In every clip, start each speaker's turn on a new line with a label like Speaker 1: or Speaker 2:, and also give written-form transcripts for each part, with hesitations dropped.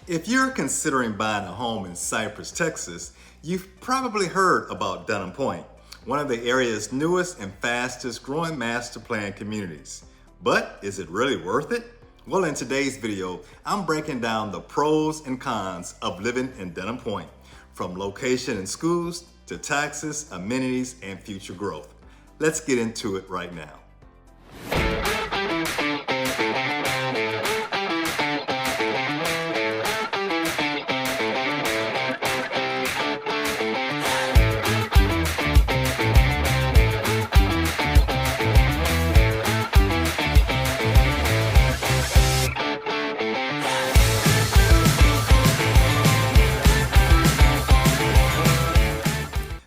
Speaker 1: If you're considering buying a home in Cypress, Texas, you've probably heard about Dunham Point, one of the area's newest and fastest growing master plan communities. But is it really worth it? Well, in today's video, I'm breaking down the pros and cons of living in Denham Point, from location and schools to taxes, amenities, and future growth. Let's get into it right now.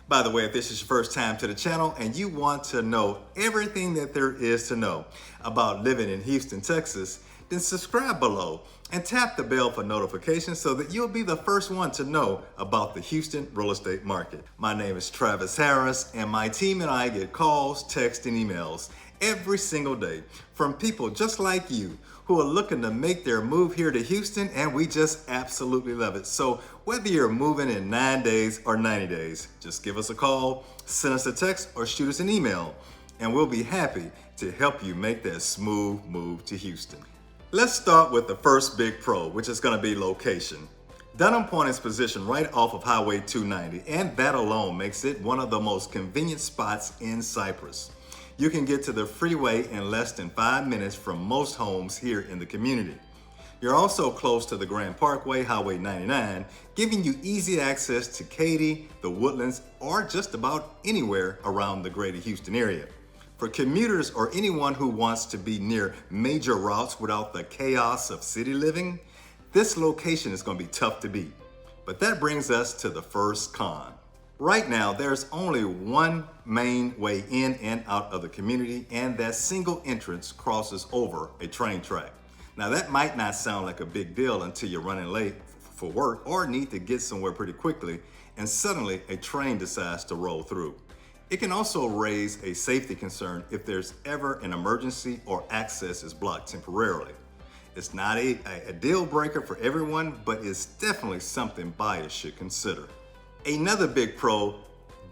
Speaker 1: By the way, if this is your first time to the channel and you want to know everything that there is to know about living in Houston, Texas, then subscribe below and tap the bell for notifications so that you'll be the first one to know about the Houston real estate market. My name is Travis Harris, and my team and I get calls, texts, and emails every single day from people just like you who are looking to make their move here to Houston, and we just absolutely love it. So whether you're moving in 9 days or 90 days, just give us a call, send us a text, or shoot us an email, and we'll be happy to help you make that smooth move to Houston. Let's start with the first big pro, which is gonna be location. Dunham Point is positioned right off of Highway 290, and that alone makes it one of the most convenient spots in Cypress. You can get to the freeway in less than 5 minutes from most homes here in the community. You're also close to the Grand Parkway, Highway 99, giving you easy access to Katy, the Woodlands, or just about anywhere around the greater Houston area. For commuters or anyone who wants to be near major routes without the chaos of city living, this location is going to be tough to beat. But that brings us to the first con. Right now, there's only one main way in and out of the community, and that single entrance crosses over a train track. Now, that might not sound like a big deal until you're running late for work or need to get somewhere pretty quickly, and suddenly a train decides to roll through. It can also raise a safety concern if there's ever an emergency or access is blocked temporarily. It's not a deal breaker for everyone, but it's definitely something buyers should consider. Another big pro,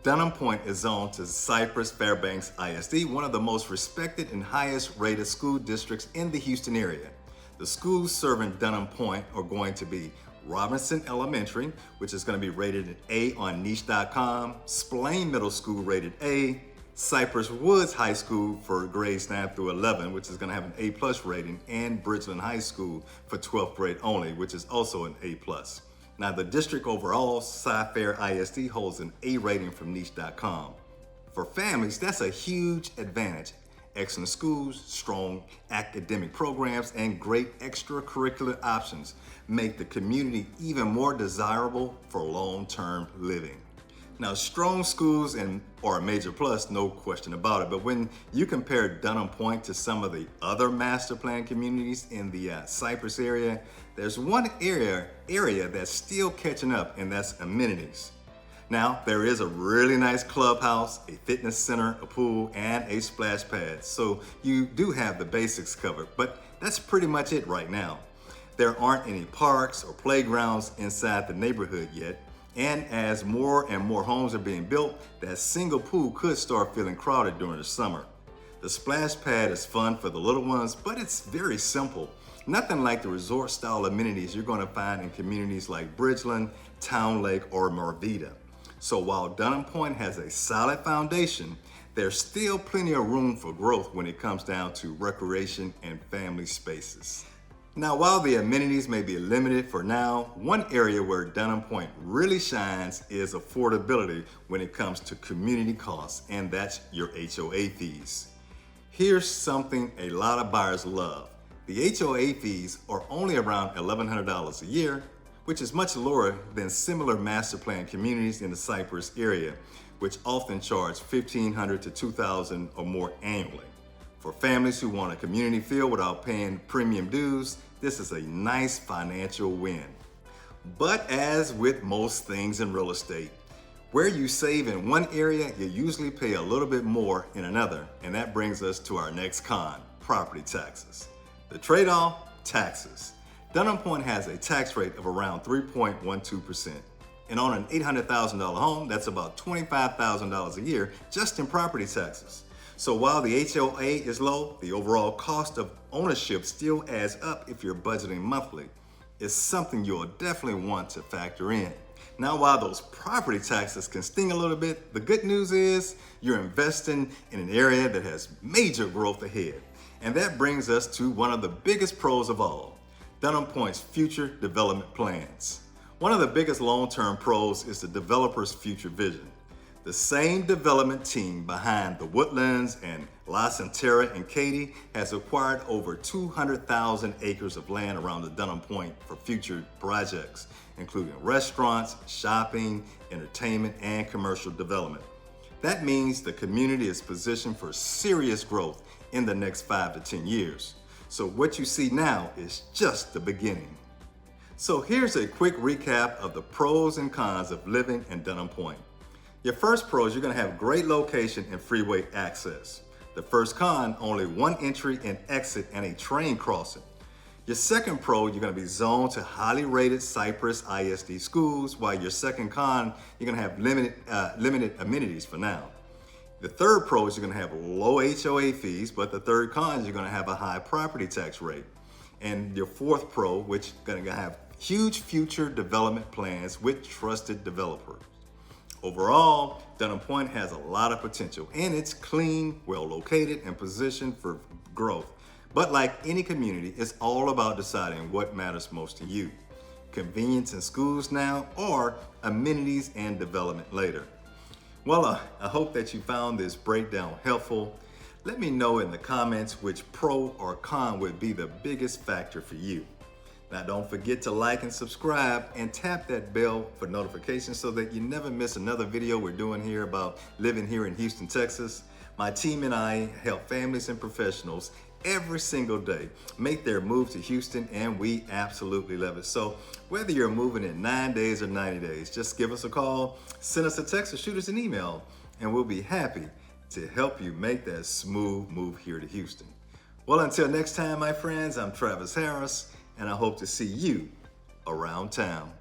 Speaker 1: Dunham Point is zoned to Cypress Fairbanks ISD, one of the most respected and highest rated school districts in the Houston area. The schools serving Dunham Point are going to be Robinson Elementary, which is going to be rated an A on niche.com, Splain Middle School rated A, Cypress Woods High School for grades 9 through 11, which is going to have an A+ rating, and Bridgeland High School for 12th grade only, which is also an A+. Now, the district overall, Cy-Fair ISD, holds an A rating from niche.com. For families, that's a huge advantage. Excellent schools, strong academic programs, and great extracurricular options make the community even more desirable for long-term living. Now, strong schools are a major plus, no question about it, but when you compare Dunham Point to some of the other master plan communities in the Cypress area, there's one area that's still catching up, and that's amenities. Now, there is a really nice clubhouse, a fitness center, a pool, and a splash pad, so you do have the basics covered, but that's pretty much it right now. There aren't any parks or playgrounds inside the neighborhood yet, and as more and more homes are being built, that single pool could start feeling crowded during the summer. The splash pad is fun for the little ones, but it's very simple. Nothing like the resort style amenities you're going to find in communities like Bridgeland, Town Lake, or Marvita. So while Dunham Point has a solid foundation, there's still plenty of room for growth when it comes down to recreation and family spaces. Now, while the amenities may be limited for now, one area where Dunham Point really shines is affordability when it comes to community costs, and that's your HOA fees. Here's something a lot of buyers love. The HOA fees are only around $1,100 a year, which is much lower than similar master plan communities in the Cypress area, which often charge $1,500 to $2,000 or more annually. For families who want a community feel without paying premium dues, this is a nice financial win. But as with most things in real estate, where you save in one area, you usually pay a little bit more in another, and that brings us to our next con, property taxes. The trade-off, taxes. Dunham Point has a tax rate of around 3.12%. And on an $800,000 home, that's about $25,000 a year just in property taxes. So while the HOA is low, the overall cost of ownership still adds up if you're budgeting monthly. It's something you'll definitely want to factor in. Now, while those property taxes can sting a little bit, the good news is you're investing in an area that has major growth ahead. And that brings us to one of the biggest pros of all, Dunham Point's future development plans. One of the biggest long-term pros is the developer's future vision. The same development team behind the Woodlands and La Centera and Katy has acquired over 200,000 acres of land around the Dunham Point for future projects, including restaurants, shopping, entertainment, and commercial development. That means the community is positioned for serious growth in the next 5 to 10 years. So what you see now is just the beginning. So here's a quick recap of the pros and cons of living in Dunham Point. Your first pro is you're gonna have great location and freeway access. The first con, only one entry and exit and a train crossing. Your second pro, you're gonna be zoned to highly rated Cypress ISD schools, while your second con, you're gonna have limited amenities for now. The third pro is you're gonna have low HOA fees, but the third con is you're gonna have a high property tax rate. And your fourth pro, which is gonna have huge future development plans with trusted developers. Overall, Dunham Point has a lot of potential, and it's clean, well located, and positioned for growth. But like any community, it's all about deciding what matters most to you. Convenience in schools now, or amenities and development later. Well, I hope that you found this breakdown helpful. Let me know in the comments which pro or con would be the biggest factor for you. Now, don't forget to like and subscribe and tap that bell for notifications so that you never miss another video we're doing here about living here in Houston, Texas. My team and I help families and professionals every single day make their move to Houston, and we absolutely love it. So whether you're moving in 9 days or 90 days, just give us a call, send us a text, or shoot us an email, and we'll be happy to help you make that smooth move here to Houston. Well, until next time, my friends, I'm Travis Harris, and I hope to see you around town.